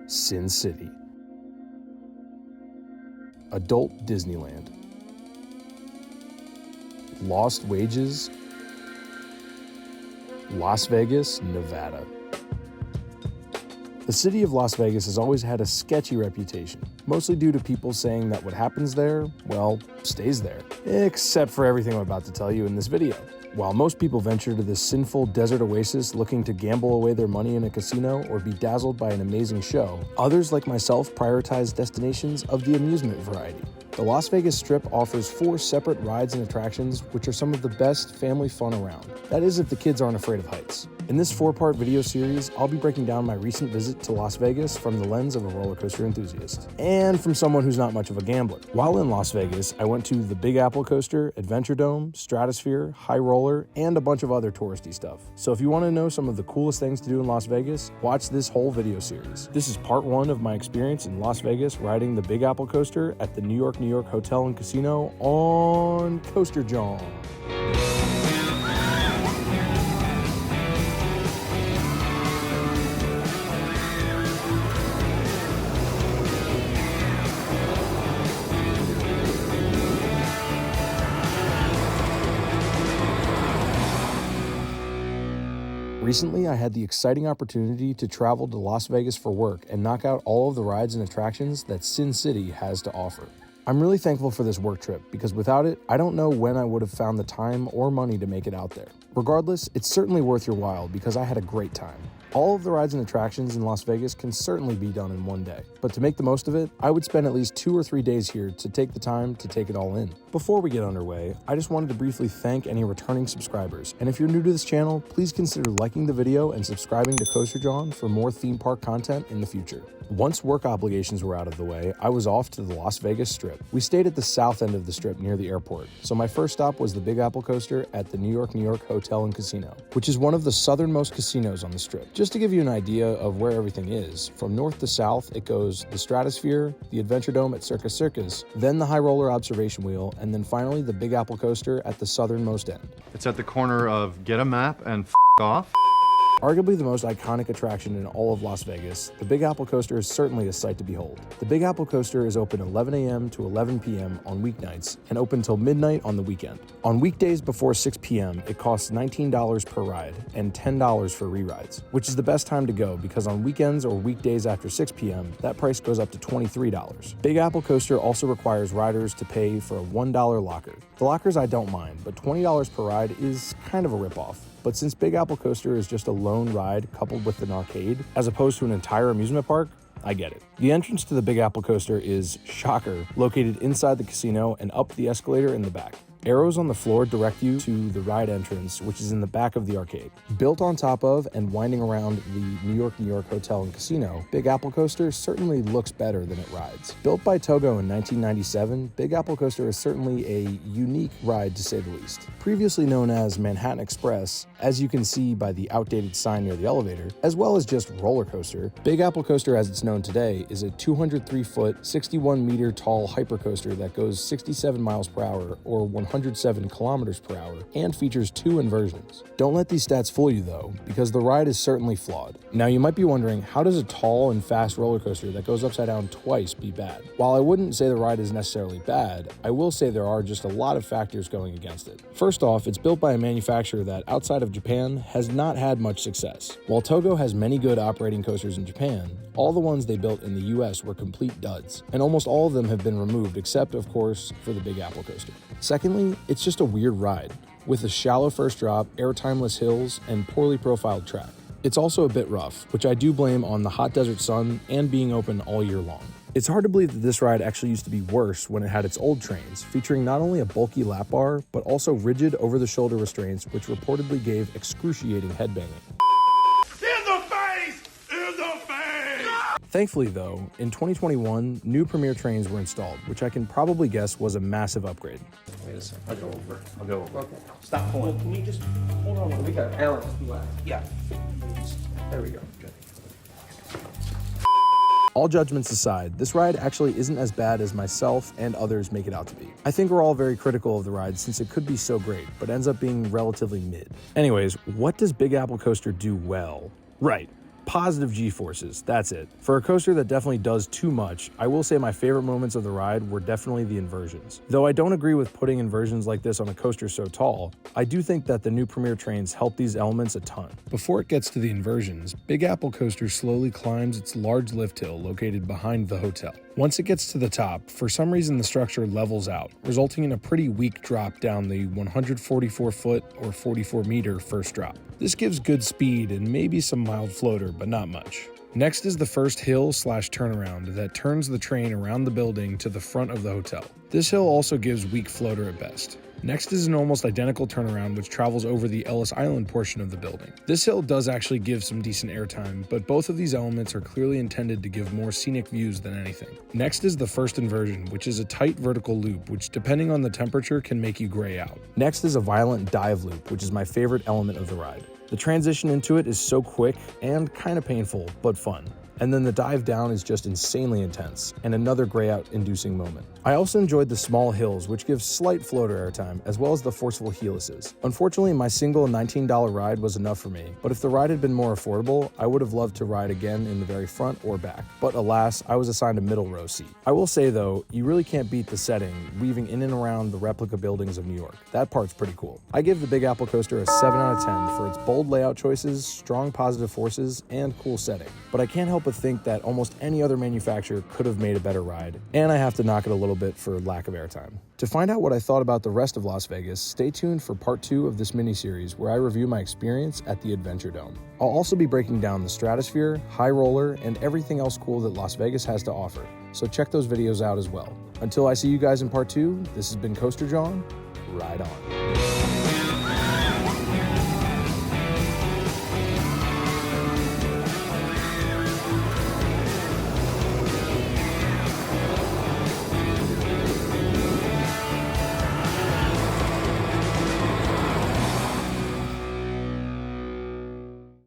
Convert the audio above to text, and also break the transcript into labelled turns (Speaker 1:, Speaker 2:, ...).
Speaker 1: Sin City. Adult Disneyland. Lost Wages. Las Vegas, Nevada. The city of Las Vegas has always had a sketchy reputation, mostly due to people saying that what happens there, well, stays there. Except for everything I'm about to tell you in this video. While most people venture to this sinful desert oasis looking to gamble away their money in a casino or be dazzled by an amazing show, others like myself prioritize destinations of the amusement variety. The Las Vegas Strip offers 4 separate rides and attractions which are some of the best family fun around. That is if the kids aren't afraid of heights. In this 4-part video series, I'll be breaking down my recent visit to Las Vegas from the lens of a roller coaster enthusiast, and from someone who's not much of a gambler. While in Las Vegas, I went to the Big Apple Coaster, Adventure Dome, Stratosphere, High Roller, and a bunch of other touristy stuff. So if you want to know some of the coolest things to do in Las Vegas, watch this whole video series. This is part 1 of my experience in Las Vegas riding the Big Apple Coaster at the New York Hotel and Casino on Coaster John. Recently, I had the exciting opportunity to travel to Las Vegas for work and knock out all of the rides and attractions that Sin City has to offer. I'm really thankful for this work trip because without it, I don't know when I would have found the time or money to make it out there. Regardless, it's certainly worth your while because I had a great time. All of the rides and attractions in Las Vegas can certainly be done in one day, but to make the most of it, I would spend at least 2 or 3 days here to take the time to take it all in. Before we get underway, I just wanted to briefly thank any returning subscribers, and if you're new to this channel, please consider liking the video and subscribing to Coaster John for more theme park content in the future. Once work obligations were out of the way, I was off to the Las Vegas Strip. We stayed at the south end of the Strip near the airport, so my first stop was the Big Apple Coaster at the New York Hotel and Casino, which is one of the southernmost casinos on the Strip. Just to give you an idea of where everything is, from north to south, it goes the Stratosphere, the Adventure Dome at Circus Circus, then the High Roller Observation Wheel, and then finally the Big Apple Coaster at the southernmost end.
Speaker 2: It's at the corner of Get a Map and Off.
Speaker 1: Arguably the most iconic attraction in all of Las Vegas, the Big Apple Coaster is certainly a sight to behold. The Big Apple Coaster is open 11 a.m. to 11 p.m. on weeknights and open till midnight on the weekend. On weekdays before 6 p.m., it costs $19 per ride and $10 for re-rides, which is the best time to go because on weekends or weekdays after 6 p.m., that price goes up to $23. Big Apple Coaster also requires riders to pay for a $1 locker. The lockers I don't mind, but $20 per ride is kind of a ripoff. But since Big Apple Coaster is just a lone ride coupled with an arcade, as opposed to an entire amusement park, I get it. The entrance to the Big Apple Coaster is, shocker, located inside the casino and up the escalator in the back. Arrows on the floor direct you to the ride entrance, which is in the back of the arcade. Built on top of and winding around the New York Hotel and Casino, Big Apple Coaster certainly looks better than it rides. Built by TOGO in 1997, Big Apple Coaster is certainly a unique ride to say the least. Previously known as Manhattan Express, as you can see by the outdated sign near the elevator, as well as just roller coaster, Big Apple Coaster as it's known today is a 203-foot, 61-meter tall hypercoaster that goes 67 miles per hour or 107 kilometers per hour and features 2 inversions. Don't let these stats fool you though, because the ride is certainly flawed. Now you might be wondering, how does a tall and fast roller coaster that goes upside down twice be bad? While I wouldn't say the ride is necessarily bad, I will say there are just a lot of factors going against it. First off, it's built by a manufacturer that outside of Japan has not had much success. While TOGO has many good operating coasters in Japan, all the ones they built in the US were complete duds, and almost all of them have been removed except, of course, for the Big Apple Coaster. Secondly, it's just a weird ride, with a shallow first drop, airtimeless hills, and poorly profiled track. It's also a bit rough, which I do blame on the hot desert sun and being open all year long. It's hard to believe that this ride actually used to be worse when it had its old trains, featuring not only a bulky lap bar, but also rigid over-the-shoulder restraints, which reportedly gave excruciating headbanging. Thankfully though, in 2021, new Premier trains were installed, which I can probably guess was a massive upgrade.
Speaker 3: Wait a second, I'll go over. Okay. Stop pulling. Well, can you just hold on? We got Alan's left. Yeah. There we go. Good.
Speaker 1: All judgments aside, this ride actually isn't as bad as myself and others make it out to be. I think we're all very critical of the ride since it could be so great, but ends up being relatively mid. Anyways, what does Big Apple Coaster do well? Right. Positive G-forces, that's it. For a coaster that definitely does too much, I will say my favorite moments of the ride were definitely the inversions. Though I don't agree with putting inversions like this on a coaster so tall, I do think that the new Premier trains help these elements a ton. Before it gets to the inversions, Big Apple Coaster slowly climbs its large lift hill located behind the hotel. Once it gets to the top, for some reason the structure levels out, resulting in a pretty weak drop down the 144-foot or 44-meter first drop. This gives good speed and maybe some mild floater, but not much. Next is the first hill/turnaround that turns the train around the building to the front of the hotel. This hill also gives weak floater at best. Next is an almost identical turnaround which travels over the Ellis Island portion of the building. This hill does actually give some decent airtime, but both of these elements are clearly intended to give more scenic views than anything. Next is the first inversion, which is a tight vertical loop which depending on the temperature can make you gray out. Next is a violent dive loop, which is my favorite element of the ride. The transition into it is so quick and kind of painful, but fun. And then the dive down is just insanely intense, and another gray out inducing moment. I also enjoyed the small hills, which give slight floater airtime, as well as the forceful helices. Unfortunately, my single $19 ride was enough for me, but if the ride had been more affordable, I would have loved to ride again in the very front or back. But alas, I was assigned a middle row seat. I will say though, you really can't beat the setting, weaving in and around the replica buildings of New York. That part's pretty cool. I give the Big Apple Coaster a 7 out of 10 for its bold layout choices, strong positive forces, and cool setting. But I can't help but think that almost any other manufacturer could have made a better ride, and I have to knock it a little bit for lack of airtime. To find out what I thought about the rest of Las Vegas, stay tuned for part 2 of this mini-series where I review my experience at the Adventure Dome. I'll also be breaking down the Stratosphere, High Roller, and everything else cool that Las Vegas has to offer, so check those videos out as well. Until I see you guys in part 2, this has been Coaster John. Ride on.